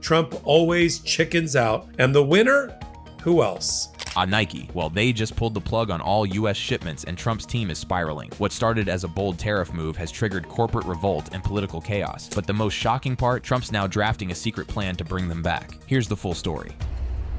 Trump always chickens out. And the winner? Who else? Nike. Well, they just pulled the plug on all U.S. shipments and Trump's team is spiraling. What started as a bold tariff move has triggered corporate revolt and political chaos. But the most shocking part, Trump's now drafting a secret plan to bring them back. Here's the full story.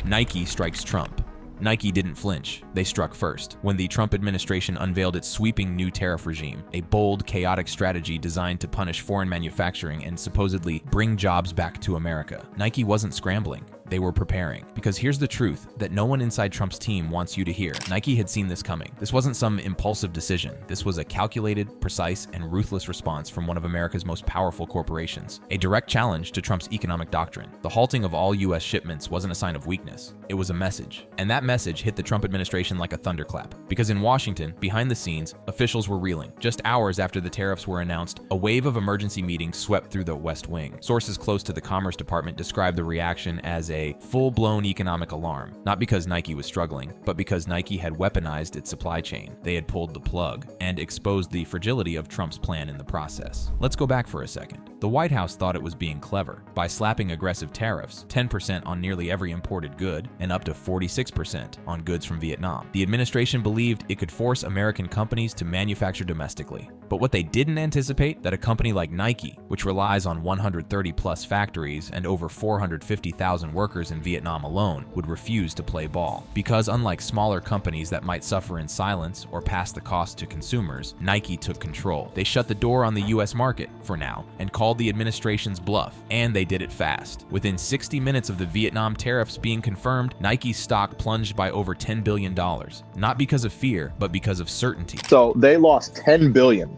Nike strikes Trump. Nike didn't flinch. They struck first. When the Trump administration unveiled its sweeping new tariff regime, a bold, chaotic strategy designed to punish foreign manufacturing and supposedly bring jobs back to America, Nike wasn't scrambling. They were preparing. Because here's the truth that no one inside Trump's team wants you to hear. Nike had seen this coming. This wasn't some impulsive decision. This was a calculated, precise, and ruthless response from one of America's most powerful corporations. A direct challenge to Trump's economic doctrine. The halting of all U.S. shipments wasn't a sign of weakness. It was a message. And that message hit the Trump administration like a thunderclap. Because in Washington, behind the scenes, officials were reeling. Just hours after the tariffs were announced, a wave of emergency meetings swept through the West Wing. Sources close to the Commerce Department described the reaction as a full-blown economic alarm, not because Nike was struggling, but because Nike had weaponized its supply chain. They had pulled the plug and exposed the fragility of Trump's plan in the process. Let's go back for a second. The White House thought it was being clever by slapping aggressive tariffs, 10% on nearly every imported good and up to 46% on goods from Vietnam. The administration believed it could force American companies to manufacture domestically. But what they didn't anticipate, that a company like Nike, which relies on 130 plus factories and over 450,000 workers in Vietnam alone, would refuse to play ball. Because unlike smaller companies that might suffer in silence or pass the cost to consumers, Nike took control. They shut the door on the US market, for now, and called the administration's bluff. And they did it fast. Within 60 minutes of the Vietnam tariffs being confirmed, Nike's stock plunged by over $10 billion. Not because of fear, but because of certainty. So they lost $10 billion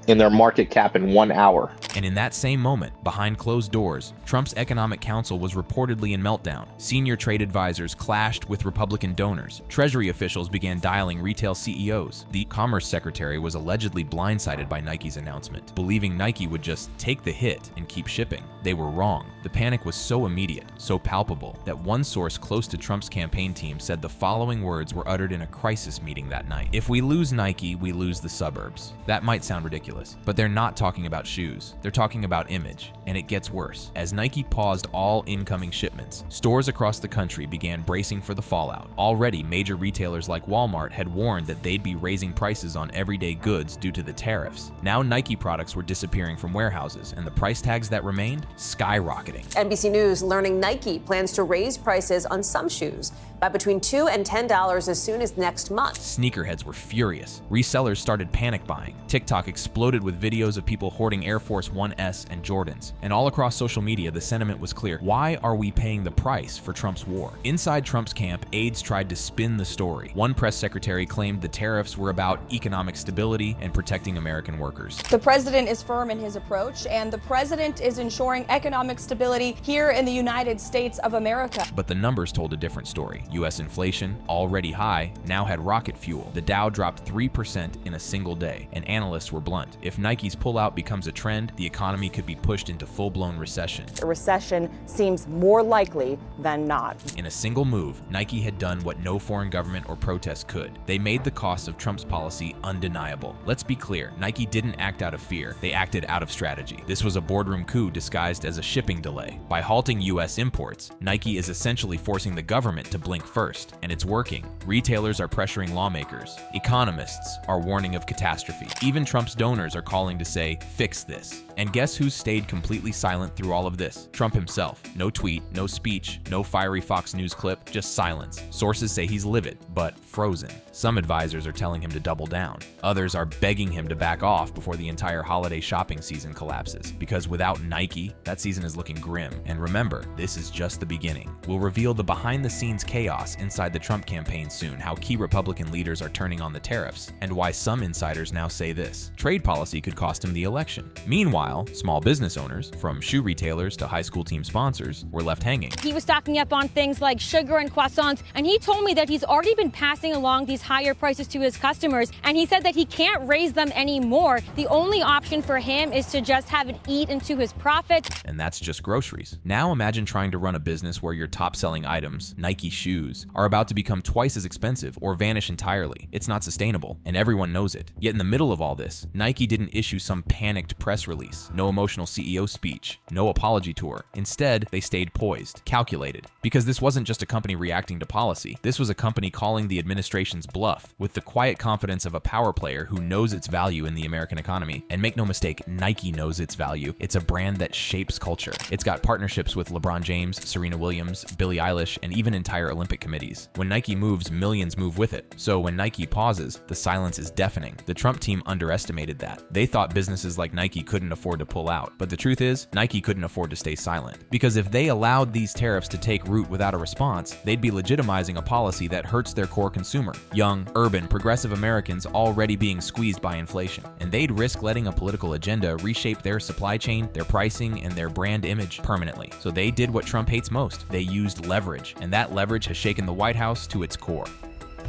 in their market cap in 1 hour. And in that same moment, behind closed doors, Trump's economic council was reportedly in meltdown. Senior trade advisors clashed with Republican donors. Treasury officials began dialing retail CEOs. The Commerce Secretary was allegedly blindsided by Nike's announcement, believing Nike would just take the hit and keep shipping. They were wrong. The panic was so immediate, so palpable, that one source close to Trump's campaign team said the following words were uttered in a crisis meeting that night. "If we lose Nike, we lose the suburbs." That might sound ridiculous, but they're not talking about shoes. They're talking about image, and it gets worse. As Nike paused all incoming shipments, stores across the country began bracing for the fallout. Already, major retailers like Walmart had warned that they'd be raising prices on everyday goods due to the tariffs. Now Nike products were disappearing from warehouses, and the price tags that remained skyrocketing. NBC News learning Nike plans to raise prices on some shoes by between $2 and $10 as soon as next month. Sneakerheads were furious. Resellers started panic buying. TikTok exploded with videos of people hoarding Air Force 1S and Jordans. And all across social media, the sentiment was clear. Why are we paying the price for Trump's war? Inside Trump's camp, aides tried to spin the story. One press secretary claimed the tariffs were about economic stability and protecting American workers. The president is firm in his approach, and the president is ensuring economic stability here in the United States of America. But the numbers told a different story. U.S. inflation, already high, now had rocket fuel. The Dow dropped 3% in a single day, and analysts were blunt. If Nike's pullout becomes a trend, the economy could be pushed into full-blown recession. A recession seems more likely than not. In a single move, Nike had done what no foreign government or protest could. They made the costs of Trump's policy undeniable. Let's be clear, Nike didn't act out of fear. They acted out of strategy. This was a boardroom coup disguised as a shipping delay. By halting U.S. imports, Nike is essentially forcing the government to blink first, and it's working. Retailers are pressuring lawmakers. Economists are warning of catastrophe. Even Trump's donors are calling to say, fix this. And guess who stayed completely silent through all of this? Trump himself. No tweet, no speech, no fiery Fox News clip, just silence. Sources say he's livid, but frozen. Some advisors are telling him to double down. Others are begging him to back off before the entire holiday shopping season collapses. Because without Nike, that season is looking grim. And remember, this is just the beginning. We'll reveal the behind-the-scenes chaos inside the Trump campaign soon, how key Republican leaders are turning on the tariffs, and why some insiders now say this. Trade policy could cost him the election. Meanwhile, small business owners, from shoe retailers to high school team sponsors, were left hanging. He was stocking up on things like sugar and croissants, and he told me that he's already been passing along these higher prices to his customers, and he said that he can't raise them anymore. The only option for him is to just have it eat into his profits. And that's just groceries. Now imagine trying to run a business where your top-selling items, Nike shoes, are about to become twice as expensive or vanish entirely. It's not sustainable, and everyone knows it. Yet in the middle of all this, Nike Nike didn't issue some panicked press release, no emotional CEO speech, no apology tour. Instead, they stayed poised, calculated. Because this wasn't just a company reacting to policy, this was a company calling the administration's bluff with the quiet confidence of a power player who knows its value in the American economy. And make no mistake, Nike knows its value. It's a brand that shapes culture. It's got partnerships with LeBron James, Serena Williams, Billie Eilish, and even entire Olympic committees. When Nike moves, millions move with it. So when Nike pauses, the silence is deafening. The Trump team underestimated that. They thought businesses like Nike couldn't afford to pull out. But the truth is, Nike couldn't afford to stay silent. Because if they allowed these tariffs to take root without a response, they'd be legitimizing a policy that hurts their core consumer. Young, urban, progressive Americans already being squeezed by inflation. And they'd risk letting a political agenda reshape their supply chain, their pricing, and their brand image permanently. So they did what Trump hates most. They used leverage. And that leverage has shaken the White House to its core.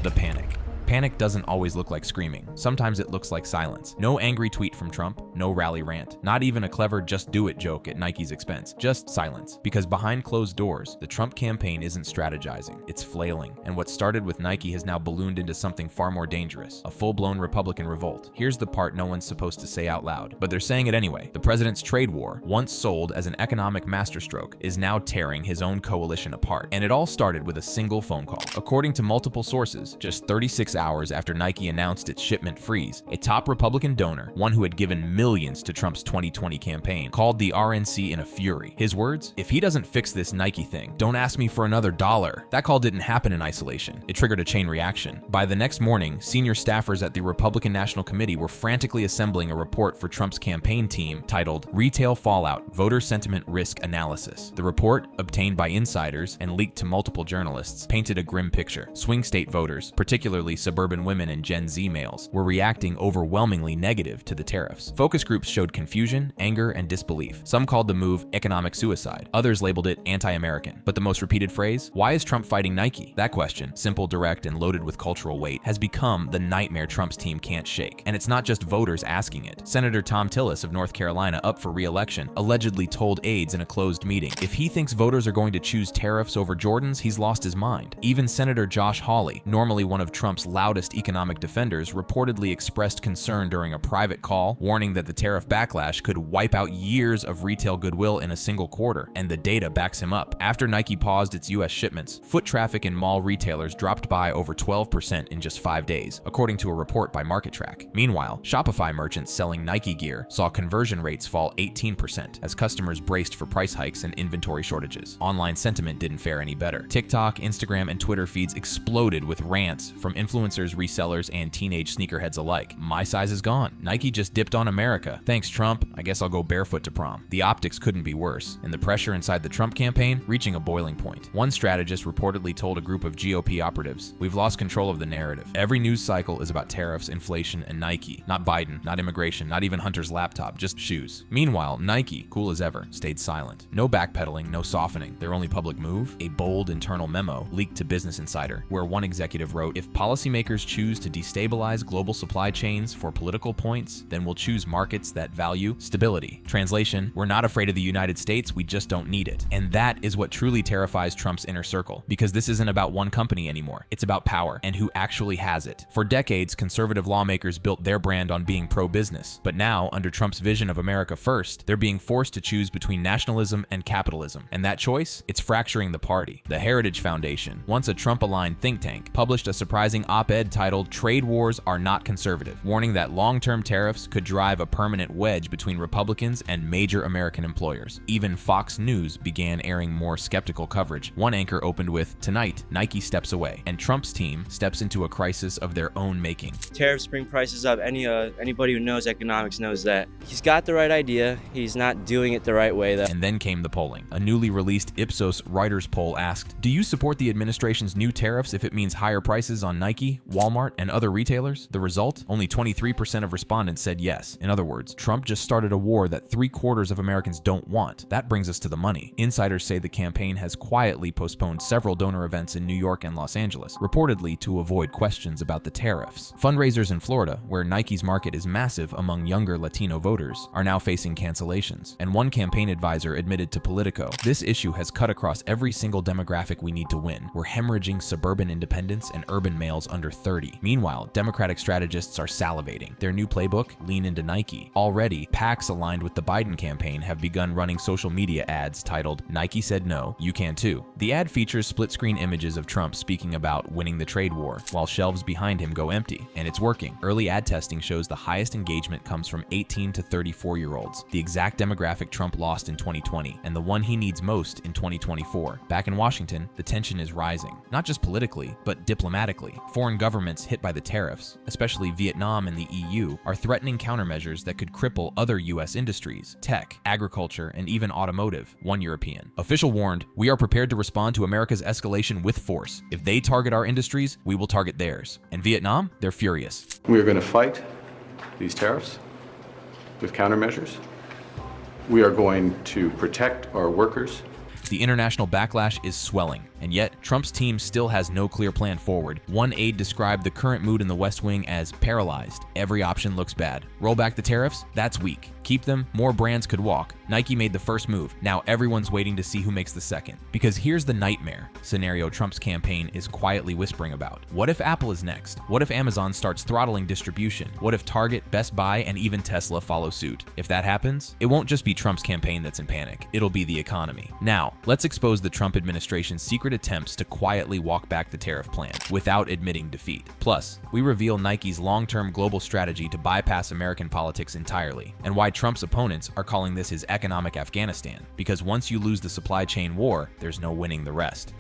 The panic. Panic doesn't always look like screaming. Sometimes it looks like silence. No angry tweet from Trump, no rally rant, not even a clever just do it joke at Nike's expense, just silence. Because behind closed doors, the Trump campaign isn't strategizing, it's flailing. And what started with Nike has now ballooned into something far more dangerous, a full-blown Republican revolt. Here's the part no one's supposed to say out loud, but they're saying it anyway. The president's trade war, once sold as an economic masterstroke, is now tearing his own coalition apart. And it all started with a single phone call. According to multiple sources, just 36 hours after Nike announced its shipment freeze, a top Republican donor, one who had given millions to Trump's 2020 campaign, called the RNC in a fury. His words, "If he doesn't fix this Nike thing, don't ask me for another dollar." That call didn't happen in isolation. It triggered a chain reaction. By the next morning, senior staffers at the Republican National Committee were frantically assembling a report for Trump's campaign team titled Retail Fallout, Voter Sentiment Risk Analysis. The report, obtained by insiders and leaked to multiple journalists, painted a grim picture. Swing state voters, particularly suburban women and Gen Z males, were reacting overwhelmingly negative to the tariffs. Focus groups showed confusion, anger, and disbelief. Some called the move economic suicide. Others labeled it anti-American. But the most repeated phrase, why is Trump fighting Nike? That question, simple, direct, and loaded with cultural weight, has become the nightmare Trump's team can't shake. And it's not just voters asking it. Senator Tom Tillis of North Carolina, up for re-election, allegedly told aides in a closed meeting, if he thinks voters are going to choose tariffs over Jordans, he's lost his mind. Even Senator Josh Hawley, normally one of Trump's loudest economic defenders, reportedly expressed concern during a private call, warning that the tariff backlash could wipe out years of retail goodwill in a single quarter, and the data backs him up. After Nike paused its U.S. shipments, foot traffic in mall retailers dropped by over 12% in just 5 days, according to a report by MarketTrack. Meanwhile, Shopify merchants selling Nike gear saw conversion rates fall 18% as customers braced for price hikes and inventory shortages. Online sentiment didn't fare any better. TikTok, Instagram, and Twitter feeds exploded with rants from influencers, resellers, and teenage sneakerheads alike. My size is gone. Nike just dipped on America. Thanks, Trump. I guess I'll go barefoot to prom. The optics couldn't be worse, and the pressure inside the Trump campaign reaching a boiling point. One strategist reportedly told a group of GOP operatives, "We've lost control of the narrative. Every news cycle is about tariffs, inflation, and Nike. Not Biden, not immigration, not even Hunter's laptop, just shoes." Meanwhile, Nike, cool as ever, stayed silent. No backpedaling, no softening. Their only public move? A bold internal memo leaked to Business Insider, where one executive wrote, "If policymakers choose to destabilize global supply chains for political points, then we'll choose markets that value stability." Translation, we're not afraid of the United States, we just don't need it. And that is what truly terrifies Trump's inner circle, because this isn't about one company anymore. It's about power and who actually has it. For decades, conservative lawmakers built their brand on being pro-business. But now, under Trump's vision of America first, they're being forced to choose between nationalism and capitalism. And that choice? It's fracturing the party. The Heritage Foundation, once a Trump-aligned think tank, published a surprising op-ed titled "Trade Wars Are Not Conservative," warning that long-term tariffs could drive a permanent wedge between Republicans and major American employers. Even Fox News began airing more skeptical coverage. One anchor opened with, "Tonight, Nike steps away, and Trump's team steps into a crisis of their own making." Tariffs bring prices up. Anybody who knows economics knows that he's got the right idea, he's not doing it the right way. And then came the polling. A newly released Ipsos Reuters poll asked, "Do you support the administration's new tariffs if it means higher prices on Nike, Walmart, and other retailers?" The result? Only 23% of respondents said yes. In other words, Trump just started a war that 3/4 of Americans don't want. That brings us to the money. Insiders say the campaign has quietly postponed several donor events in New York and Los Angeles, reportedly to avoid questions about the tariffs. Fundraisers in Florida, where Nike's market is massive among younger Latino voters, are now facing cancellations. And one campaign advisor admitted to Politico, "This issue has cut across every single demographic we need to win. We're hemorrhaging suburban independents and urban males under 30. Meanwhile, Democratic strategists are salivating. Their new playbook, lean into Nike. Already, PACs aligned with the Biden campaign have begun running social media ads titled, "Nike said no, you can too." The ad features split-screen images of Trump speaking about winning the trade war, while shelves behind him go empty. And it's working. Early ad testing shows the highest engagement comes from 18 to 34-year-olds, the exact demographic Trump lost in 2020, and the one he needs most in 2024. Back in Washington, the tension is rising, not just politically, but diplomatically. Foreign governments hit by the tariffs, especially Vietnam and the EU, are threatening countermeasures that could cripple other U.S. industries, tech, agriculture, and even automotive, one European. Official warned, "We are prepared to respond to America's escalation with force. If they target our industries, we will target theirs." And Vietnam, they're furious. We are going to fight these tariffs with countermeasures. We are going to protect our workers. The international backlash is swelling, and yet Trump's team still has no clear plan forward. One aide described the current mood in the West Wing as paralyzed. Every option looks bad. Roll back the tariffs? That's weak. Keep them? More brands could walk. Nike made the first move. Now everyone's waiting to see who makes the second. Because here's the nightmare scenario Trump's campaign is quietly whispering about. What if Apple is next? What if Amazon starts throttling distribution? What if Target, Best Buy, and even Tesla follow suit? If that happens, it won't just be Trump's campaign that's in panic. It'll be the economy. Now, let's expose the Trump administration's secret attempts to quietly walk back the tariff plan without admitting defeat. Plus, we reveal Nike's long-term global strategy to bypass American politics entirely, and why Trump's opponents are calling this his economic Afghanistan, because once you lose the supply chain war, there's no winning the rest.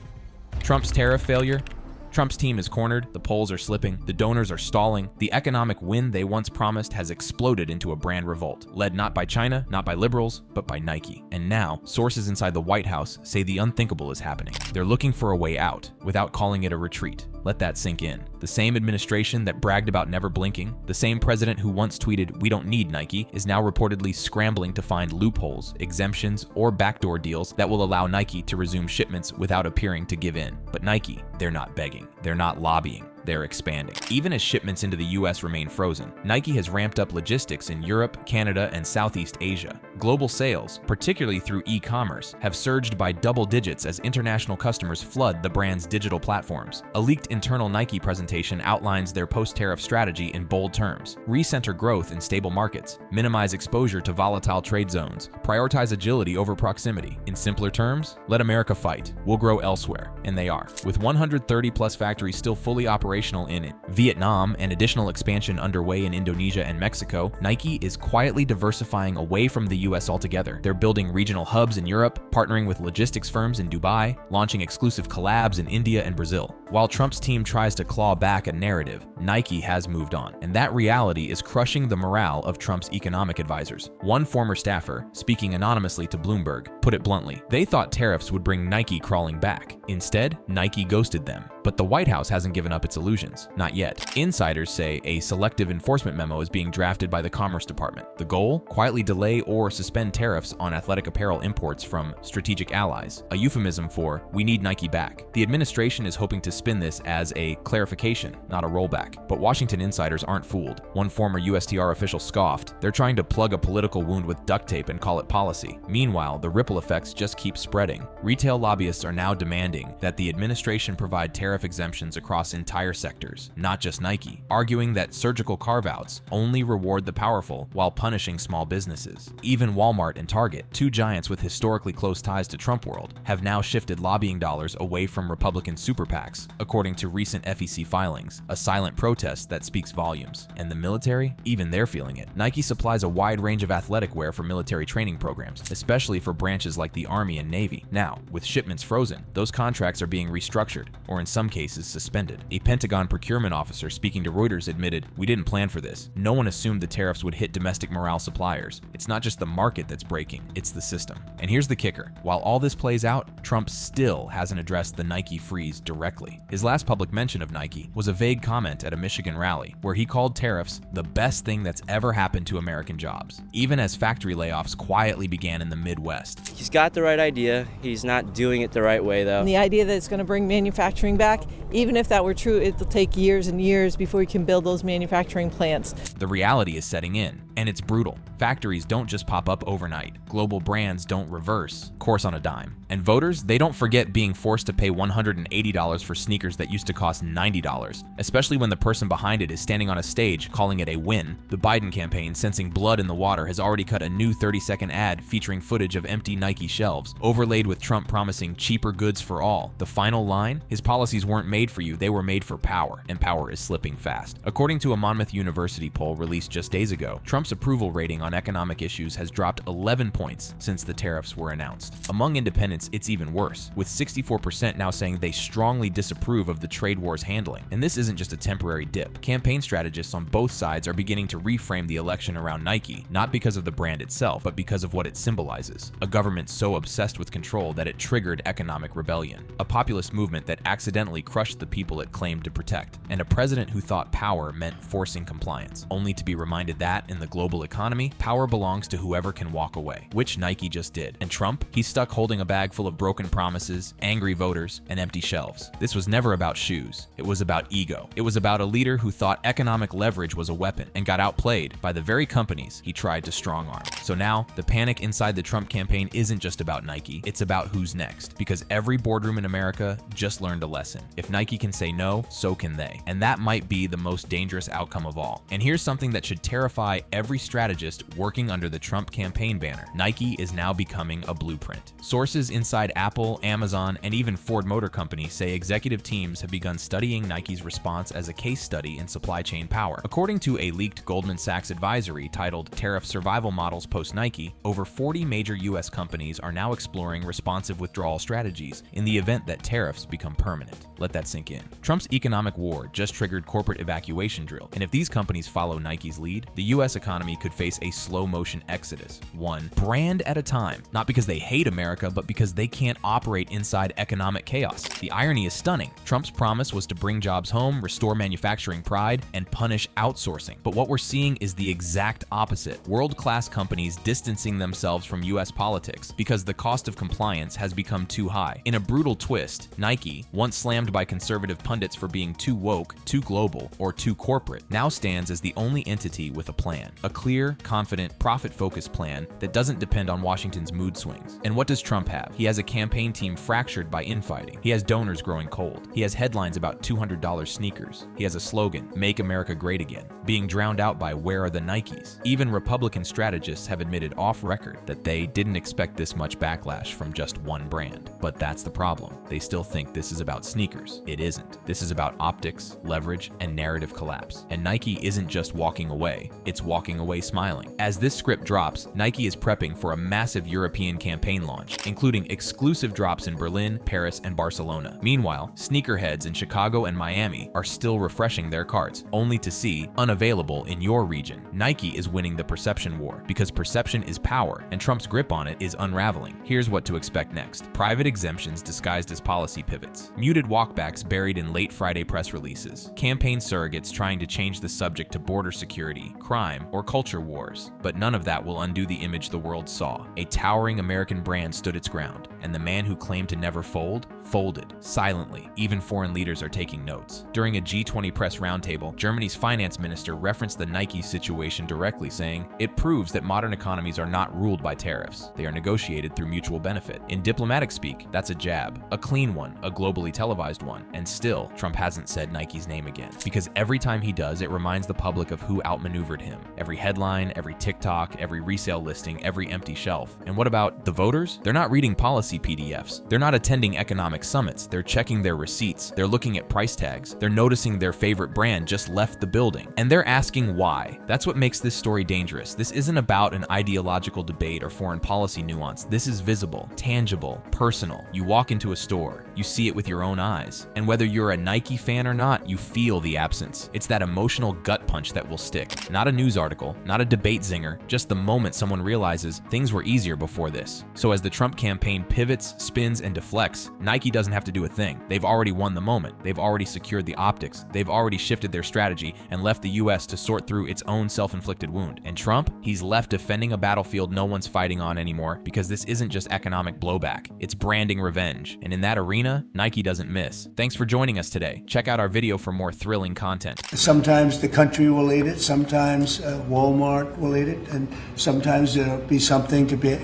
Trump's tariff failure? Trump's team is cornered, the polls are slipping, the donors are stalling, the economic win they once promised has exploded into a brand revolt, led not by China, not by liberals, but by Nike. And now, sources inside the White House say the unthinkable is happening. They're looking for a way out, without calling it a retreat. Let that sink in. The same administration that bragged about never blinking, the same president who once tweeted, "We don't need Nike," is now reportedly scrambling to find loopholes, exemptions, or backdoor deals that will allow Nike to resume shipments without appearing to give in. But Nike, they're not begging. They're not lobbying. They're expanding. Even as shipments into the US remain frozen, Nike has ramped up logistics in Europe, Canada, and Southeast Asia. Global sales, particularly through e-commerce, have surged by double digits as international customers flood the brand's digital platforms. A leaked internal Nike presentation outlines their post-tariff strategy in bold terms: recenter growth in stable markets, minimize exposure to volatile trade zones, prioritize agility over proximity. In simpler terms, let America fight. We'll grow elsewhere. And they are. With 130 plus factories still fully operational in Vietnam and additional expansion underway in Indonesia and Mexico, Nike is quietly diversifying away from the US altogether. They're building regional hubs in Europe, partnering with logistics firms in Dubai, launching exclusive collabs in India and Brazil. While Trump's team tries to claw back a narrative, Nike has moved on, and that reality is crushing the morale of Trump's economic advisors. One former staffer, speaking anonymously to Bloomberg, put it bluntly: they thought tariffs would bring Nike crawling back. Instead, Nike ghosted them. But the White House hasn't given up its illusions. Not yet. Insiders say a selective enforcement memo is being drafted by the Commerce Department. The goal? Quietly delay or suspend tariffs on athletic apparel imports from strategic allies, a euphemism for "we need Nike back." The administration is hoping to spin this as a clarification, not a rollback. But Washington insiders aren't fooled. One former USTR official scoffed. They're trying to plug a political wound with duct tape and call it policy. Meanwhile, the ripple effects just keep spreading. Retail lobbyists are now demanding that the administration provide tariff exemptions across entire sectors, not just Nike, arguing that surgical carve-outs only reward the powerful while punishing small businesses. Even Walmart and Target, two giants with historically close ties to Trump world, have now shifted lobbying dollars away from Republican super PACs, according to recent FEC filings, a silent protest that speaks volumes. And the military? Even they're feeling it. Nike supplies a wide range of athletic wear for military training programs, especially for branches like the Army and Navy. Now, with shipments frozen, those contracts are being restructured, or in some cases suspended. A Pentagon procurement officer speaking to Reuters admitted, "We didn't plan for this. No one assumed the tariffs would hit domestic morale suppliers. It's not just the market that's breaking, it's the system." And here's the kicker. While all this plays out, Trump still hasn't addressed the Nike freeze directly. His last public mention of Nike was a vague comment at a Michigan rally, where he called tariffs the best thing that's ever happened to American jobs, even as factory layoffs quietly began in the Midwest. He's got the right idea. He's not doing it the right way, though. the idea that it's going to bring manufacturing back, even if that were true, it'll take years and years before we can build those manufacturing plants. The reality is setting in, and it's brutal. Factories don't just pop up overnight. Global brands don't reverse course on a dime. And voters, they don't forget being forced to pay $180 for sneakers that used to cost $90, especially when the person behind it is standing on a stage calling it a win. The Biden campaign, sensing blood in the water, has already cut a new 30-second ad featuring footage of empty Nike shelves, overlaid with Trump promising cheaper goods for all. The final line? His policies weren't made for you, they were made for power, and power is slipping fast. According to a Monmouth University poll released just days ago, Trump's approval rating on economic issues has dropped 11 points since the tariffs were announced. Among independents, it's even worse, with 64% now saying they strongly disapprove of the trade war's handling. And this isn't just a temporary dip. Campaign strategists on both sides are beginning to reframe the election around Nike, not because of the brand itself, but because of what it symbolizes. A government so obsessed with control that it triggered economic rebellion, a populist movement that accidentally crushed the people it claimed to protect, and a president who thought power meant forcing compliance, only to be reminded that, in the global economy, power belongs to whoever can walk away, which Nike just did. And Trump? He's stuck holding a bag full of broken promises, angry voters, and empty shelves. This was never about shoes. It was about ego. It was about a leader who thought economic leverage was a weapon and got outplayed by the very companies he tried to strong-arm. So now, the panic inside the Trump campaign isn't just about Nike, it's about who's next. Because every boardroom in America just learned a lesson. If Nike can say no, so can they. And that might be the most dangerous outcome of all. And here's something that should terrify every strategist working under the Trump campaign banner. Nike is now becoming a blueprint. Sources inside Apple, Amazon, and even Ford Motor Company say executive teams have begun studying Nike's response as a case study in supply chain power. According to a leaked Goldman Sachs advisory titled Tariff Survival Models Post-Nike, over 40 major U.S. companies are now exploring responsive withdrawal strategies in the event that tariffs become permanent. Let that sink in. Trump's economic war just triggered corporate evacuation drill, and if these companies follow Nike's lead, the U.S. economy could face a slow-motion exodus, one brand at a time, not because they hate America, but because they can't operate inside economic chaos. The irony is stunning. Trump's promise was to bring jobs home, restore manufacturing pride, and punish outsourcing. But what we're seeing is the exact opposite. World-class companies distancing themselves from U.S. politics because the cost of compliance has become too high. In a brutal twist, Nike, once slammed by conservative pundits for being too woke, too global, or too corporate, now stands as the only entity with a plan. A clear, confident, profit-focused plan that doesn't depend on Washington's mood swings. And what does Trump have? He has a campaign team fractured by infighting. He has donors growing cold. He has headlines about $200 sneakers. He has a slogan, "Make America Great Again," being drowned out by "Where are the Nikes?" Even Republican strategists have admitted off-record that they didn't expect this much backlash from just one brand. But that's the problem. They still think this is about sneakers. It isn't. This is about optics, leverage, and narrative collapse. And Nike isn't just walking away, it's walking away smiling. As this script drops, Nike is prepping for a massive European campaign launch, including exclusive drops in Berlin, Paris, and Barcelona. Meanwhile, sneakerheads in Chicago and Miami are still refreshing their carts, only to see unavailable in your region. Nike is winning the perception war, because perception is power, and Trump's grip on it is unraveling. Here's what to expect next. Private exemptions disguised as policy pivots. Muted walkbacks buried in late Friday press releases. Campaign surrogates trying to change the subject to border security, crime, or culture wars. But none of that will undo the image the world saw. A towering American brand stood its ground, and the man who claimed to never fold, folded, silently. Even foreign leaders are taking notes. During a G20 press roundtable, Germany's finance minister referenced the Nike situation directly, saying, "It proves that modern economies are not ruled by tariffs. They are negotiated through mutual benefit." In diplomatic speak, that's a jab. A clean one, a globally televised one. And still, Trump hasn't said Nike's name again. Because every time he does, it reminds the public of who outmaneuvered him. Every headline, every TikTok, every resale listing, every empty shelf. And what about the voters? They're not reading policy PDFs. They're not attending economic summits. They're checking their receipts. They're looking at price tags. They're noticing their favorite brand just left the building. And they're asking why. That's what makes this story dangerous. This isn't about an ideological debate or foreign policy nuance. This is visible, tangible, personal. You walk into a store, you see it with your own eyes. And whether you're a Nike fan or not, you feel the absence. It's that emotional gut punch that will stick. Not a news article, not a debate zinger, just the moment someone realizes things were easier before this. So as the Trump campaign pivots, spins, and deflects, Nike doesn't have to do a thing. They've already won the moment. They've already secured the optics. They've already shifted their strategy and left the US to sort through its own self-inflicted wound. And Trump, he's left defending a battlefield no one's fighting on anymore, because this isn't just economic blowback. It's branding revenge. challenge, and in that arena, Nike doesn't miss. Thanks for joining us today. Check out our video for more thrilling content. Sometimes the country will eat it, sometimes Walmart will eat it, and sometimes there'll be something to pay.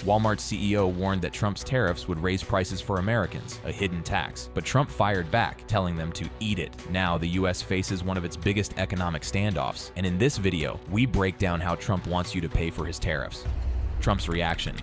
Walmart's CEO warned that Trump's tariffs would raise prices for Americans, a hidden tax. But Trump fired back, telling them to eat it. Now the US faces one of its biggest economic standoffs, and in this video, we break down how Trump wants you to pay for his tariffs. Trump's reaction.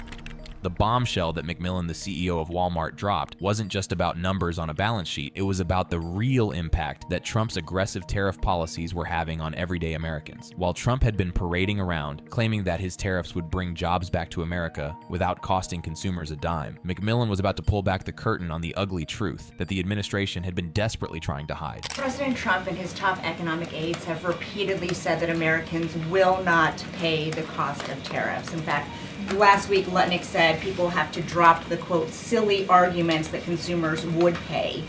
The bombshell that McMillan, the CEO of Walmart, dropped wasn't just about numbers on a balance sheet. It was about the real impact that Trump's aggressive tariff policies were having on everyday Americans. While Trump had been parading around, claiming that his tariffs would bring jobs back to America without costing consumers a dime, McMillan was about to pull back the curtain on the ugly truth that the administration had been desperately trying to hide. President Trump and his top economic aides have repeatedly said that Americans will not pay the cost of tariffs. In fact, last week, Lutnick said people have to drop the, quote, silly arguments that consumers would pay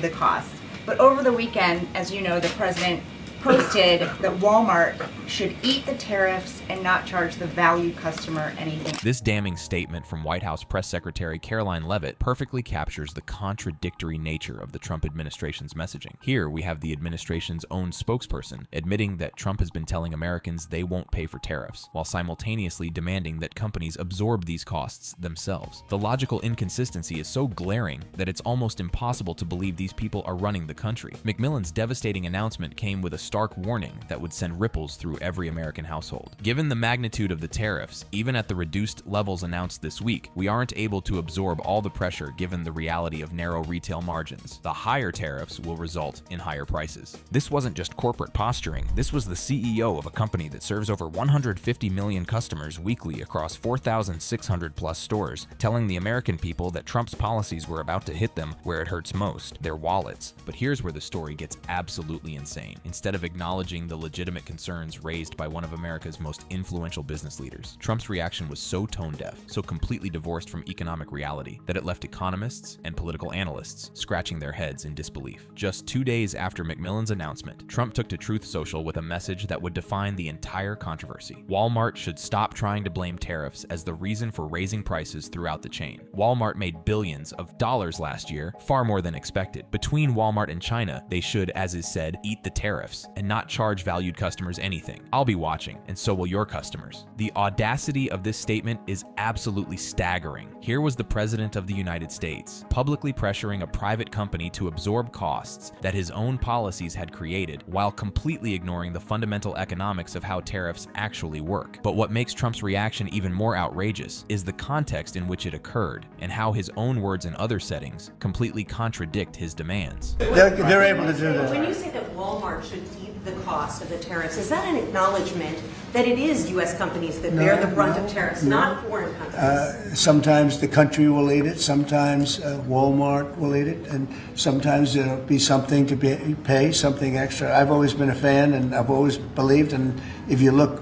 the cost. But over the weekend, as you know, the president posted that Walmart should eat the tariffs and not charge the value customer anything. This damning statement from White House Press Secretary Caroline Leavitt perfectly captures the contradictory nature of the Trump administration's messaging. Here we have the administration's own spokesperson admitting that Trump has been telling Americans they won't pay for tariffs, while simultaneously demanding that companies absorb these costs themselves. The logical inconsistency is so glaring that it's almost impossible to believe these people are running the country. McMillan's devastating announcement came with a stark warning that would send ripples through every American household. Given the magnitude of the tariffs, even at the reduced levels announced this week, we aren't able to absorb all the pressure given the reality of narrow retail margins. The higher tariffs will result in higher prices. This wasn't just corporate posturing. This was the CEO of a company that serves over 150 million customers weekly across 4,600 plus stores, telling the American people that Trump's policies were about to hit them where it hurts most, their wallets. But here's where the story gets absolutely insane. Instead of acknowledging the legitimate concerns raised by one of America's most influential business leaders, Trump's reaction was so tone-deaf, so completely divorced from economic reality, that it left economists and political analysts scratching their heads in disbelief. Just 2 days after McMillan's announcement, Trump took to Truth Social with a message that would define the entire controversy. Walmart should stop trying to blame tariffs as the reason for raising prices throughout the chain. Walmart made billions of dollars last year, far more than expected. Between Walmart and China, they should, as is said, eat the tariffs and not charge valued customers anything. I'll be watching, and so will your customers. The audacity of this statement is absolutely staggering. Here was the President of the United States publicly pressuring a private company to absorb costs that his own policies had created, while completely ignoring the fundamental economics of how tariffs actually work. But what makes Trump's reaction even more outrageous is the context in which it occurred, and how his own words in other settings completely contradict his demands. They're able to do that. When you say that Walmart should eat the cost of the tariffs, is that an acknowledgement that it is U.S. companies that bear the brunt of tariffs, not foreign countries? Sometimes the country will eat it, sometimes Walmart will eat it, and sometimes there'll be something to pay, something extra. I've always been a fan, and I've always believed, and if you look,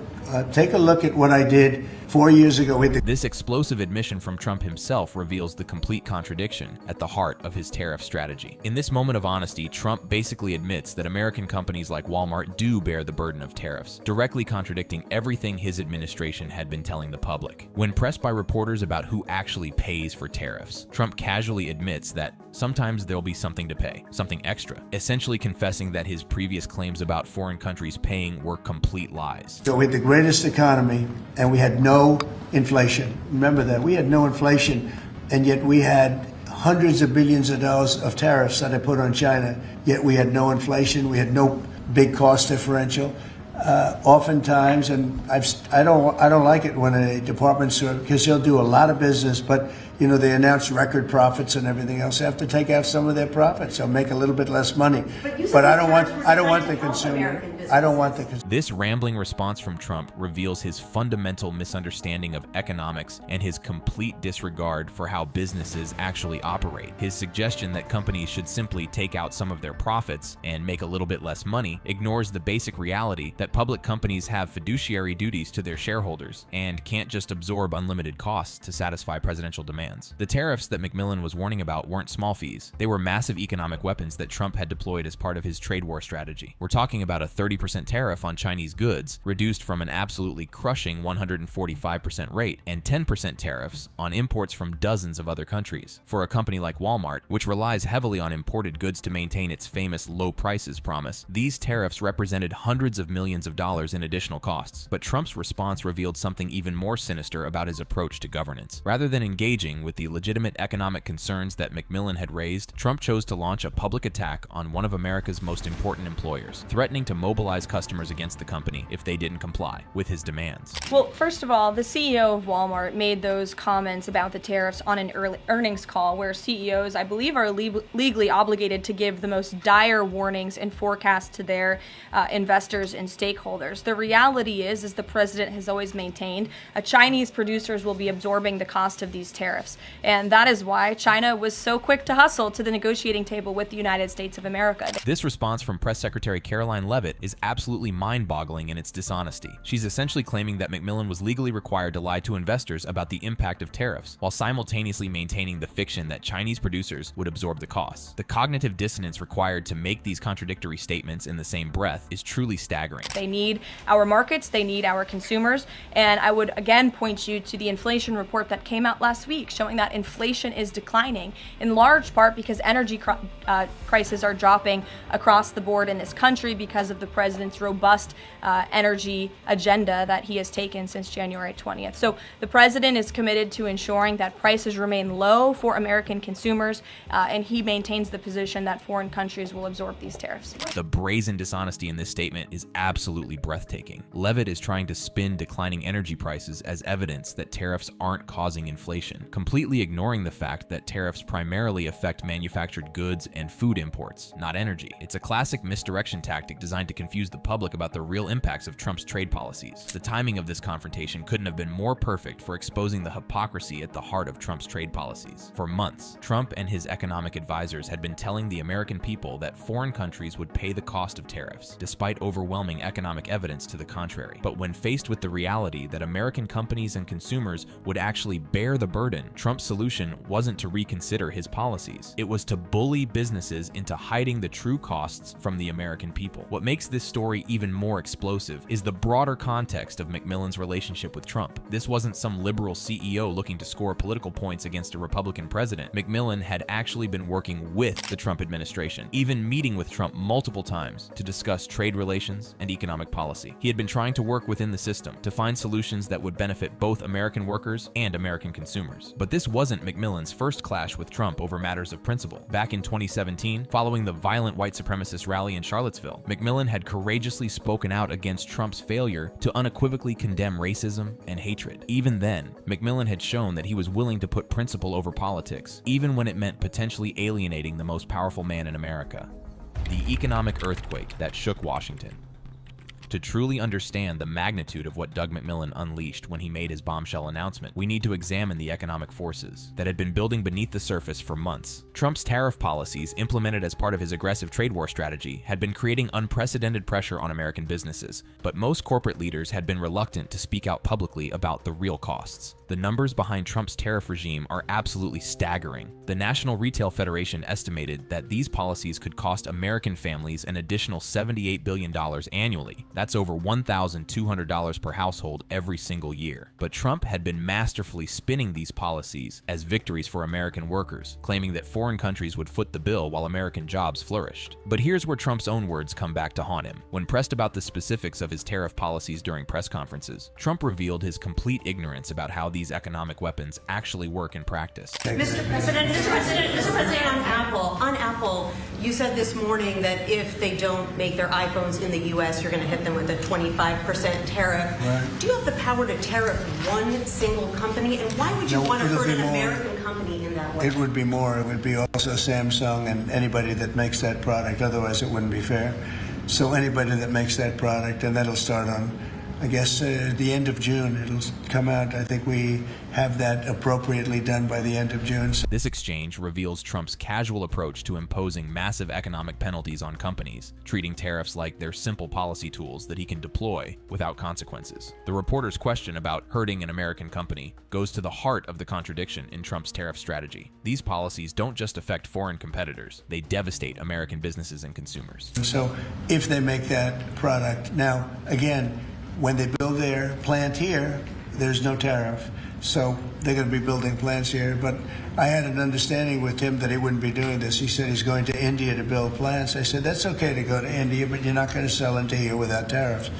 take a look at what I did 4 years ago. This explosive admission from Trump himself reveals the complete contradiction at the heart of his tariff strategy. In this moment of honesty, Trump basically admits that American companies like Walmart do bear the burden of tariffs, directly contradicting everything his administration had been telling the public. When pressed by reporters about who actually pays for tariffs, Trump casually admits that sometimes there'll be something to pay, something extra, essentially confessing that his previous claims about foreign countries paying were complete lies. So we had the greatest economy, and we had no inflation. Remember that. We had no inflation, and yet we had hundreds of billions of dollars of tariffs that I put on China, yet we had no inflation. We had no big cost differential. Oftentimes, and I don't like it when a department store, because they'll do a lot of business, but they announce record profits and everything else. They have to take out some of their profits. They'll make a little bit less money. But I don't want the consumer. This rambling response from Trump reveals his fundamental misunderstanding of economics and his complete disregard for how businesses actually operate. His suggestion that companies should simply take out some of their profits and make a little bit less money ignores the basic reality that public companies have fiduciary duties to their shareholders and can't just absorb unlimited costs to satisfy presidential demands. The tariffs that McMillan was warning about weren't small fees. They were massive economic weapons that Trump had deployed as part of his trade war strategy. We're talking about a 30% 30% tariff on Chinese goods, reduced from an absolutely crushing 145% rate, and 10% tariffs on imports from dozens of other countries. For a company like Walmart, which relies heavily on imported goods to maintain its famous low prices promise, these tariffs represented hundreds of millions of dollars in additional costs. But Trump's response revealed something even more sinister about his approach to governance. Rather than engaging with the legitimate economic concerns that Macmillan had raised, Trump chose to launch a public attack on one of America's most important employers, threatening to mobilize customers against the company if they didn't comply with his demands. Well, first of all, the CEO of Walmart made those comments about the tariffs on an earnings call where CEOs, I believe, are legally obligated to give the most dire warnings and forecasts to their investors and stakeholders. The reality is, as the president has always maintained, Chinese producers will be absorbing the cost of these tariffs. And that is why China was so quick to hustle to the negotiating table with the United States of America. This response from Press Secretary Caroline Leavitt is absolutely mind-boggling in its dishonesty. She's essentially claiming that Macmillan was legally required to lie to investors about the impact of tariffs, while simultaneously maintaining the fiction that Chinese producers would absorb the costs. The cognitive dissonance required to make these contradictory statements in the same breath is truly staggering. They need our markets, they need our consumers, and I would again point you to the inflation report that came out last week showing that inflation is declining, in large part because energy prices are dropping across the board in this country because of the president's robust energy agenda that he has taken since January 20th. So the president is committed to ensuring that prices remain low for American consumers, and he maintains the position that foreign countries will absorb these tariffs. The brazen dishonesty in this statement is absolutely breathtaking. Leavitt is trying to spin declining energy prices as evidence that tariffs aren't causing inflation, completely ignoring the fact that tariffs primarily affect manufactured goods and food imports, not energy. It's a classic misdirection tactic designed to confuse the public about the real impacts of Trump's trade policies. The timing of this confrontation couldn't have been more perfect for exposing the hypocrisy at the heart of Trump's trade policies. For months, Trump and his economic advisors had been telling the American people that foreign countries would pay the cost of tariffs, despite overwhelming economic evidence to the contrary. But when faced with the reality that American companies and consumers would actually bear the burden, Trump's solution wasn't to reconsider his policies. It was to bully businesses into hiding the true costs from the American people. What makes this story even more explosive is the broader context of Macmillan's relationship with Trump. This wasn't some liberal CEO looking to score political points against a Republican president. Macmillan had actually been working with the Trump administration, even meeting with Trump multiple times to discuss trade relations and economic policy. He had been trying to work within the system to find solutions that would benefit both American workers and American consumers. But this wasn't Macmillan's first clash with Trump over matters of principle. Back in 2017, following the violent white supremacist rally in Charlottesville, Macmillan had courageously spoken out against Trump's failure to unequivocally condemn racism and hatred. Even then, Macmillan had shown that he was willing to put principle over politics, even when it meant potentially alienating the most powerful man in America. The economic earthquake that shook Washington. To truly understand the magnitude of what Doug Macmillan unleashed when he made his bombshell announcement, we need to examine the economic forces that had been building beneath the surface for months. Trump's tariff policies, implemented as part of his aggressive trade war strategy, had been creating unprecedented pressure on American businesses, but most corporate leaders had been reluctant to speak out publicly about the real costs. The numbers behind Trump's tariff regime are absolutely staggering. The National Retail Federation estimated that these policies could cost American families an additional $78 billion annually. That's over $1,200 per household every single year. But Trump had been masterfully spinning these policies as victories for American workers, claiming that foreign countries would foot the bill while American jobs flourished. But here's where Trump's own words come back to haunt him. When pressed about the specifics of his tariff policies during press conferences, Trump revealed his complete ignorance about how these economic weapons actually work in practice. Mr. President, on Apple, you said this morning that if they don't make their iPhones in the U.S., you're going to hit them with a 25% tariff. Right. Do you have the power to tariff one single company? And why would you want to hurt an American company in that way? It would be more. It would be also Samsung and anybody that makes that product. Otherwise, it wouldn't be fair. So anybody that makes that product, and that'll start on I guess the end of June it'll come out. I think we have that appropriately done by the end of June. This exchange reveals Trump's casual approach to imposing massive economic penalties on companies, treating tariffs like they're simple policy tools that he can deploy without consequences. The reporter's question about hurting an American company goes to the heart of the contradiction in Trump's tariff strategy. These policies don't just affect foreign competitors, they devastate American businesses and consumers. So if they make that product, now again, when they build their plant here, there's no tariff. So they're going to be building plants here. But I had an understanding with Tim that he wouldn't be doing this. He said he's going to India to build plants. I said, that's okay to go to India, but you're not going to sell into here without tariffs.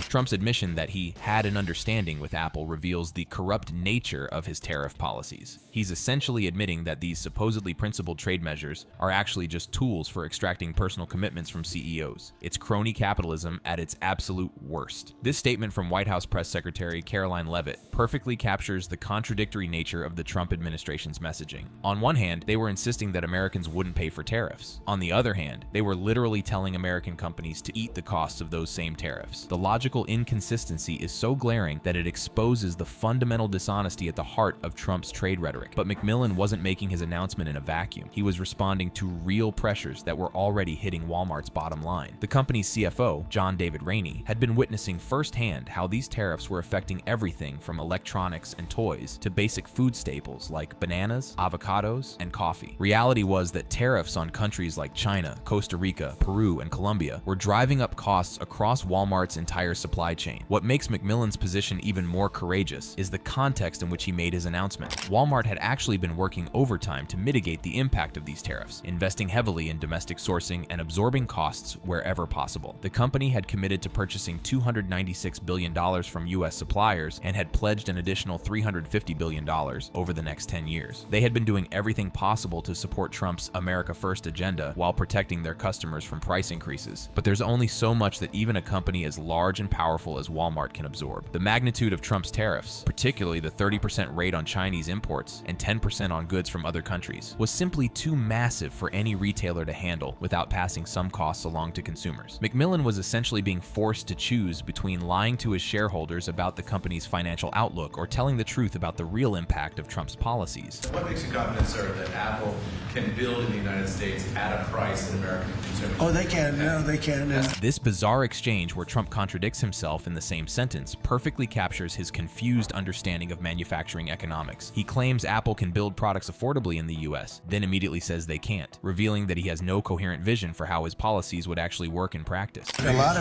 Trump's admission that he had an understanding with Apple reveals the corrupt nature of his tariff policies. He's essentially admitting that these supposedly principled trade measures are actually just tools for extracting personal commitments from CEOs. It's crony capitalism at its absolute worst. This statement from White House Press Secretary Caroline Leavitt perfectly captures the contradictory nature of the Trump administration's messaging. On one hand, they were insisting that Americans wouldn't pay for tariffs. On the other hand, they were literally telling American companies to eat the costs of those same tariffs. The logical inconsistency is so glaring that it exposes the fundamental dishonesty at the heart of Trump's trade rhetoric. But Macmillan wasn't making his announcement in a vacuum. He was responding to real pressures that were already hitting Walmart's bottom line. The company's CFO, John David Rainey, had been witnessing firsthand how these tariffs were affecting everything from electronics and toys to basic food staples like bananas, avocados, and coffee. Reality was that tariffs on countries like China, Costa Rica, Peru, and Colombia were driving up costs across Walmart's entire supply chain. What makes Macmillan's position even more courageous is the context in which he made his announcement. Walmart had actually been working overtime to mitigate the impact of these tariffs, investing heavily in domestic sourcing and absorbing costs wherever possible. The company had committed to purchasing $296 billion from U.S. suppliers and had pledged an additional $350 billion over the next 10 years. They had been doing everything possible to support Trump's America First agenda while protecting their customers from price increases. But there's only so much that even a company as large and powerful as Walmart can absorb. The magnitude of Trump's tariffs, particularly the 30% rate on Chinese imports and 10% on goods from other countries, was simply too massive for any retailer to handle without passing some costs along to consumers. Macmillan was essentially being forced to choose between lying to his shareholders about the company's financial outlook or telling the truth about the real impact of Trump's policies. What makes you confident, sir, that Apple can build in the United States at a price that American consumers? Oh, they can. No, they can. This bizarre exchange where Trump contradicts himself in the same sentence perfectly captures his confused understanding of manufacturing economics. He claims Apple can build products affordably in the US, then immediately says they can't, revealing that he has no coherent vision for how his policies would actually work in practice. A lot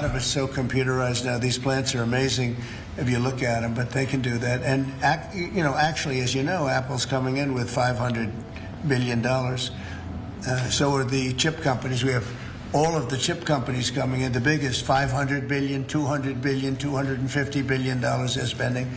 of it's so computerized now. These plants are amazing if you look at them, but they can do that. And actually, as you know, Apple's coming in with $500 billion. So are the chip companies. We have all of the chip companies coming in, the biggest, $500 billion, $200 billion, $250 billion they're spending.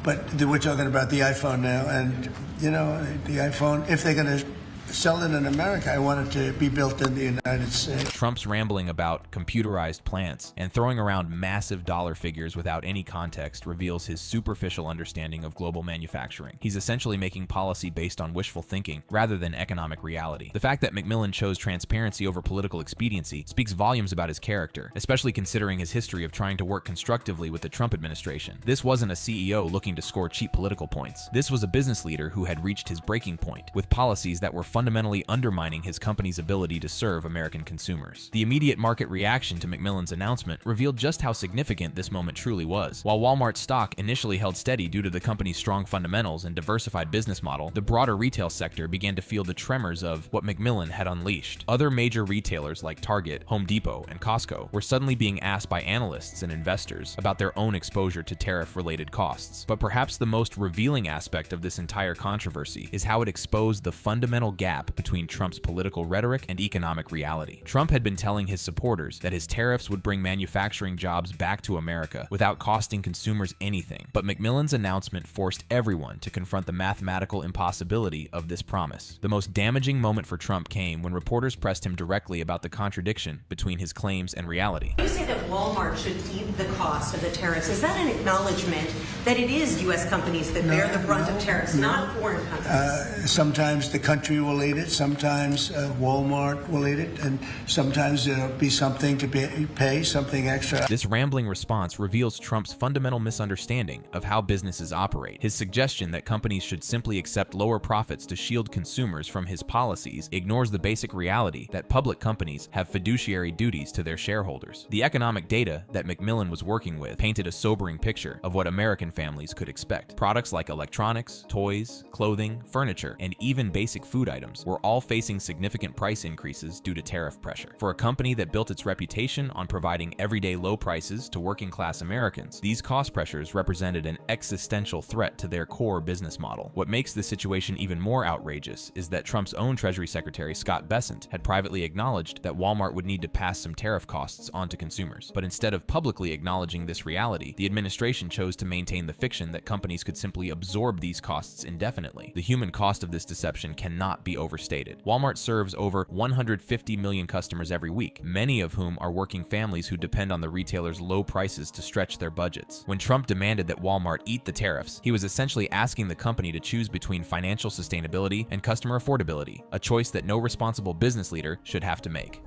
But we're talking about the iPhone now, and the iPhone, if they're going to sell it in America, I want it to be built in the United States. Trump's rambling about computerized plants and throwing around massive dollar figures without any context reveals his superficial understanding of global manufacturing. He's essentially making policy based on wishful thinking rather than economic reality. The fact that Macmillan chose transparency over political expediency speaks volumes about his character, especially considering his history of trying to work constructively with the Trump administration. This wasn't a CEO looking to score cheap political points. This was a business leader who had reached his breaking point with policies that were fundamentally undermining his company's ability to serve American consumers. The immediate market reaction to Macmillan's announcement revealed just how significant this moment truly was. While Walmart's stock initially held steady due to the company's strong fundamentals and diversified business model, the broader retail sector began to feel the tremors of what Macmillan had unleashed. Other major retailers like Target, Home Depot, and Costco were suddenly being asked by analysts and investors about their own exposure to tariff-related costs. But perhaps the most revealing aspect of this entire controversy is how it exposed the fundamental gap between Trump's political rhetoric and economic reality. Trump had been telling his supporters that his tariffs would bring manufacturing jobs back to America without costing consumers anything. But Macmillan's announcement forced everyone to confront the mathematical impossibility of this promise. The most damaging moment for Trump came when reporters pressed him directly about the contradiction between his claims and reality. You say that Walmart should eat the cost of the tariffs. Is that an acknowledgement that it is U.S. companies that bear the brunt of tariffs, not foreign countries? Sometimes the country will will eat it, sometimes Walmart will eat it, and sometimes there'll be something to pay, something extra. This rambling response reveals Trump's fundamental misunderstanding of how businesses operate. His suggestion that companies should simply accept lower profits to shield consumers from his policies ignores the basic reality that public companies have fiduciary duties to their shareholders. The economic data that Macmillan was working with painted a sobering picture of what American families could expect. Products like electronics, toys, clothing, furniture, and even basic food items were all facing significant price increases due to tariff pressure. For a company that built its reputation on providing everyday low prices to working-class Americans, these cost pressures represented an existential threat to their core business model. What makes this situation even more outrageous is that Trump's own Treasury Secretary Scott Bessent had privately acknowledged that Walmart would need to pass some tariff costs on to consumers. But instead of publicly acknowledging this reality, the administration chose to maintain the fiction that companies could simply absorb these costs indefinitely. The human cost of this deception cannot be overstated. Walmart serves over 150 million customers every week, many of whom are working families who depend on the retailer's low prices to stretch their budgets. When Trump demanded that Walmart eat the tariffs, he was essentially asking the company to choose between financial sustainability and customer affordability, a choice that no responsible business leader should have to make.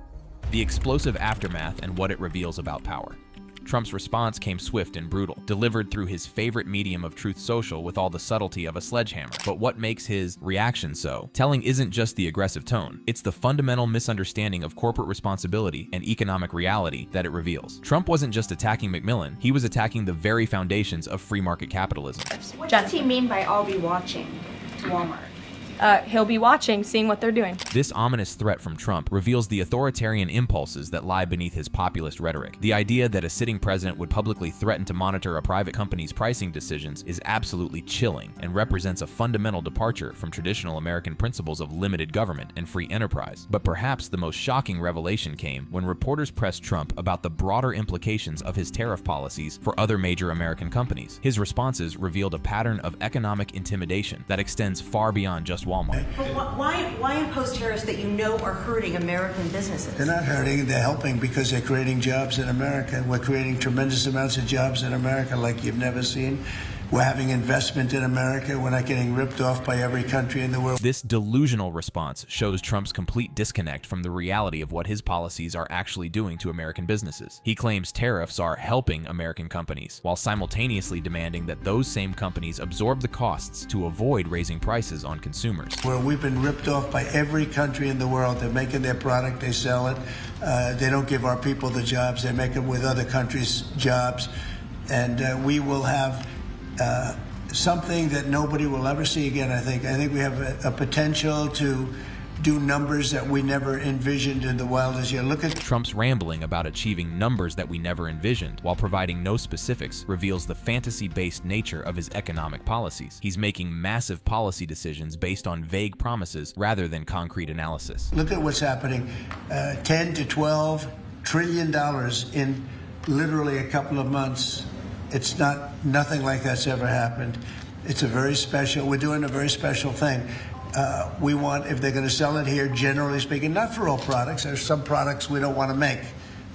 The explosive aftermath and what it reveals about power. Trump's response came swift and brutal, delivered through his favorite medium of Truth Social with all the subtlety of a sledgehammer. But what makes his reaction so telling isn't just the aggressive tone, it's the fundamental misunderstanding of corporate responsibility and economic reality that it reveals. Trump wasn't just attacking Macmillan, he was attacking the very foundations of free market capitalism. What does he mean by "I'll be watching" to Walmart? He'll be watching, seeing what they're doing. This ominous threat from Trump reveals the authoritarian impulses that lie beneath his populist rhetoric. The idea that a sitting president would publicly threaten to monitor a private company's pricing decisions is absolutely chilling and represents a fundamental departure from traditional American principles of limited government and free enterprise. But perhaps the most shocking revelation came when reporters pressed Trump about the broader implications of his tariff policies for other major American companies. His responses revealed a pattern of economic intimidation that extends far beyond just Walmart. But why impose tariffs that you know are hurting American businesses? They're not hurting, they're helping because they're creating jobs in America. We're creating tremendous amounts of jobs in America like you've never seen. We're having investment in America. We're not getting ripped off by every country in the world. This delusional response shows Trump's complete disconnect from the reality of what his policies are actually doing to American businesses. He claims tariffs are helping American companies, while simultaneously demanding that those same companies absorb the costs to avoid raising prices on consumers. Where we've been ripped off by every country in the world. They're making their product, they sell it. They don't give our people the jobs. They make them with other countries' jobs. And we will have something that nobody will ever see again, I think. I think we have a potential to do numbers that we never envisioned in the wildest year. Look at Trump's rambling about achieving numbers that we never envisioned while providing no specifics reveals the fantasy-based nature of his economic policies. He's making massive policy decisions based on vague promises rather than concrete analysis. Look at what's happening. 10 to 12 trillion dollars in literally a couple of months. It's nothing like that's ever happened. It's a very special, we're doing a very special thing. We want, if they're going to sell it here, generally speaking, not for all products. There's some products we don't want to make.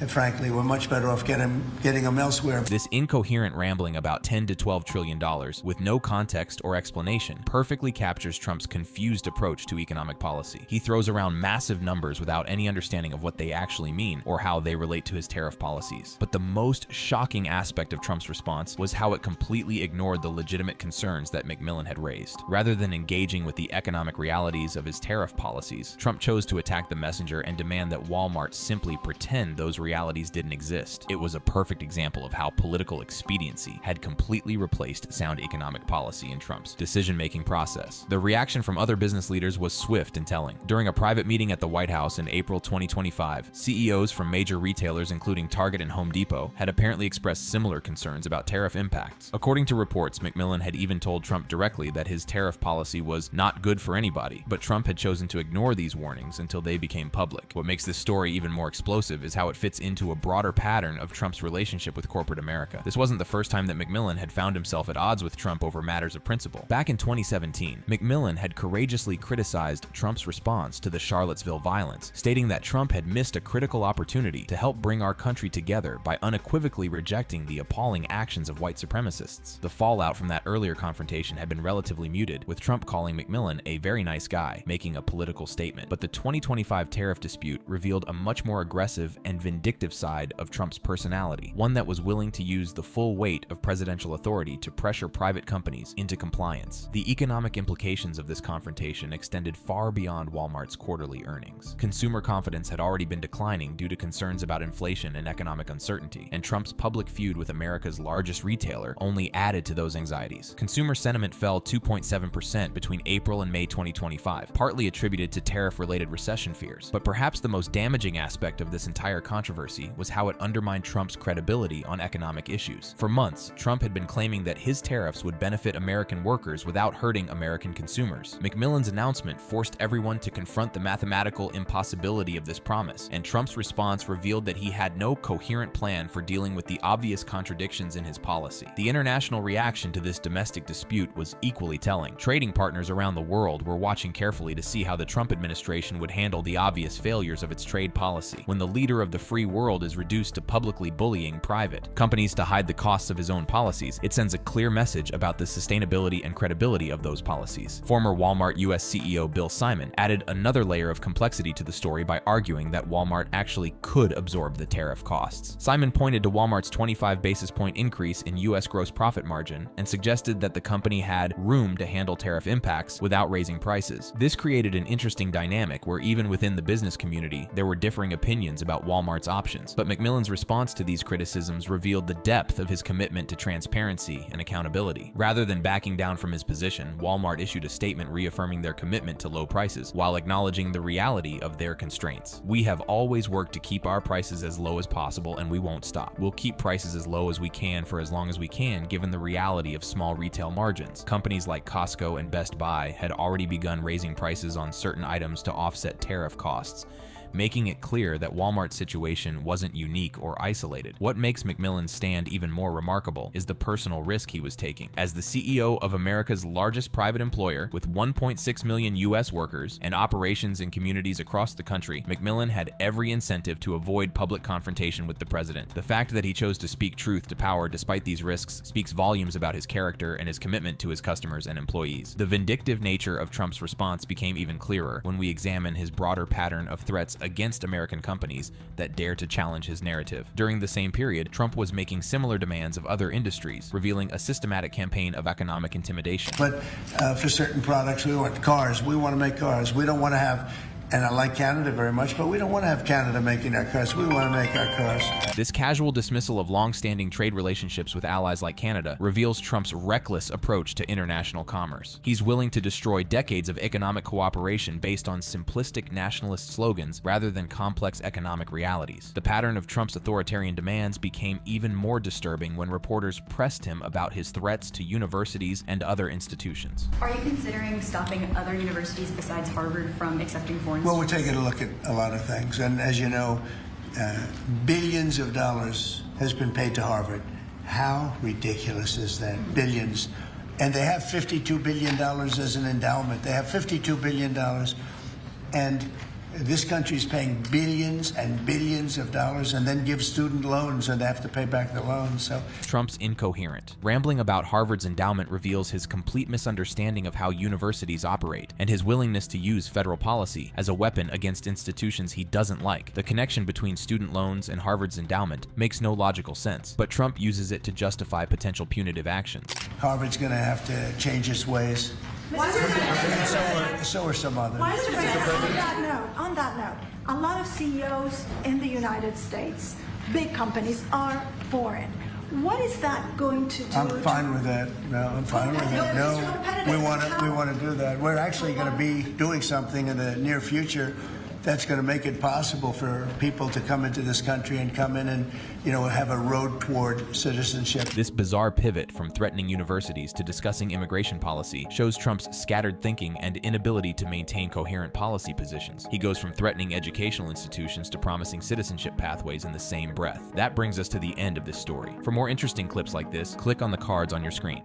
And frankly, we're much better off getting them elsewhere. This incoherent rambling about $10 to $12 trillion with no context or explanation perfectly captures Trump's confused approach to economic policy. He throws around massive numbers without any understanding of what they actually mean or how they relate to his tariff policies. But the most shocking aspect of Trump's response was how it completely ignored the legitimate concerns that Macmillan had raised. Rather than engaging with the economic realities of his tariff policies, Trump chose to attack the messenger and demand that Walmart simply pretend those realities didn't exist. It was a perfect example of how political expediency had completely replaced sound economic policy in Trump's decision-making process. The reaction from other business leaders was swift and telling. During a private meeting at the White House in April 2025, CEOs from major retailers including Target and Home Depot had apparently expressed similar concerns about tariff impacts. According to reports, Macmillan had even told Trump directly that his tariff policy was not good for anybody, but Trump had chosen to ignore these warnings until they became public. What makes this story even more explosive is how it fits fits into a broader pattern of Trump's relationship with corporate America. This wasn't the first time that McMillan had found himself at odds with Trump over matters of principle. Back in 2017, McMillan had courageously criticized Trump's response to the Charlottesville violence, stating that Trump had missed a critical opportunity to help bring our country together by unequivocally rejecting the appalling actions of white supremacists. The fallout from that earlier confrontation had been relatively muted, with Trump calling McMillan a very nice guy, making a political statement. But the 2025 tariff dispute revealed a much more aggressive and vindictive side of Trump's personality, one that was willing to use the full weight of presidential authority to pressure private companies into compliance. The economic implications of this confrontation extended far beyond Walmart's quarterly earnings. Consumer confidence had already been declining due to concerns about inflation and economic uncertainty, and Trump's public feud with America's largest retailer only added to those anxieties. Consumer sentiment fell 2.7% between April and May 2025, partly attributed to tariff-related recession fears. But perhaps the most damaging aspect of this entire controversy was how it undermined Trump's credibility on economic issues. For months, Trump had been claiming that his tariffs would benefit American workers without hurting American consumers. McMillan's announcement forced everyone to confront the mathematical impossibility of this promise, and Trump's response revealed that he had no coherent plan for dealing with the obvious contradictions in his policy. The international reaction to this domestic dispute was equally telling. Trading partners around the world were watching carefully to see how the Trump administration would handle the obvious failures of its trade policy. When the leader of the free world is reduced to publicly bullying private companies to hide the costs of his own policies, it sends a clear message about the sustainability and credibility of those policies. Former Walmart US CEO Bill Simon added another layer of complexity to the story by arguing that Walmart actually could absorb the tariff costs. Simon pointed to Walmart's 25 basis point increase in US gross profit margin and suggested that the company had room to handle tariff impacts without raising prices. This created an interesting dynamic where even within the business community, there were differing opinions about Walmart's options. But McMillan's response to these criticisms revealed the depth of his commitment to transparency and accountability. Rather than backing down from his position, Walmart issued a statement reaffirming their commitment to low prices while acknowledging the reality of their constraints. "We have always worked to keep our prices as low as possible, and we won't stop. We'll keep prices as low as we can for as long as we can, given the reality of small retail margins." Companies like Costco and Best Buy had already begun raising prices on certain items to offset tariff costs, making it clear that Walmart's situation wasn't unique or isolated. What makes McMillan's stand even more remarkable is the personal risk he was taking. As the CEO of America's largest private employer, with 1.6 million US workers and operations in communities across the country, McMillan had every incentive to avoid public confrontation with the president. The fact that he chose to speak truth to power despite these risks speaks volumes about his character and his commitment to his customers and employees. The vindictive nature of Trump's response became even clearer when we examine his broader pattern of threats against American companies that dare to challenge his narrative. During the same period, Trump was making similar demands of other industries, revealing a systematic campaign of economic intimidation. But for certain products, we want cars. We want to make cars. We don't want to have, and I like Canada very much, but we don't want to have Canada making our cars. We want to make our cars. This casual dismissal of long-standing trade relationships with allies like Canada reveals Trump's reckless approach to international commerce. He's willing to destroy decades of economic cooperation based on simplistic nationalist slogans rather than complex economic realities. The pattern of Trump's authoritarian demands became even more disturbing when reporters pressed him about his threats to universities and other institutions. Are you considering stopping other universities besides Harvard from accepting foreign Well, we're taking a look at a lot of things, and as you know, billions of dollars has been paid to Harvard. How ridiculous is that? Billions. And they have $52 billion as an endowment. They have $52 billion, and this country is paying billions and billions of dollars and then gives student loans and they have to pay back the loans. So Trump's incoherent. Rambling about Harvard's endowment reveals his complete misunderstanding of how universities operate and his willingness to use federal policy as a weapon against institutions he doesn't like. The connection between student loans and Harvard's endowment makes no logical sense, but Trump uses it to justify potential punitive actions. Harvard's going to have to change its ways. So are some others. On that note, a lot of CEOs in the United States, big companies, are foreign. What is that going to do? I'm fine with that. No, I'm fine with that. No, we want to do that. We're actually going to be doing something in the near future that's going to make it possible for people to come into this country and come in and, have a road toward citizenship. This bizarre pivot from threatening universities to discussing immigration policy shows Trump's scattered thinking and inability to maintain coherent policy positions. He goes from threatening educational institutions to promising citizenship pathways in the same breath. That brings us to the end of this story. For more interesting clips like this, click on the cards on your screen.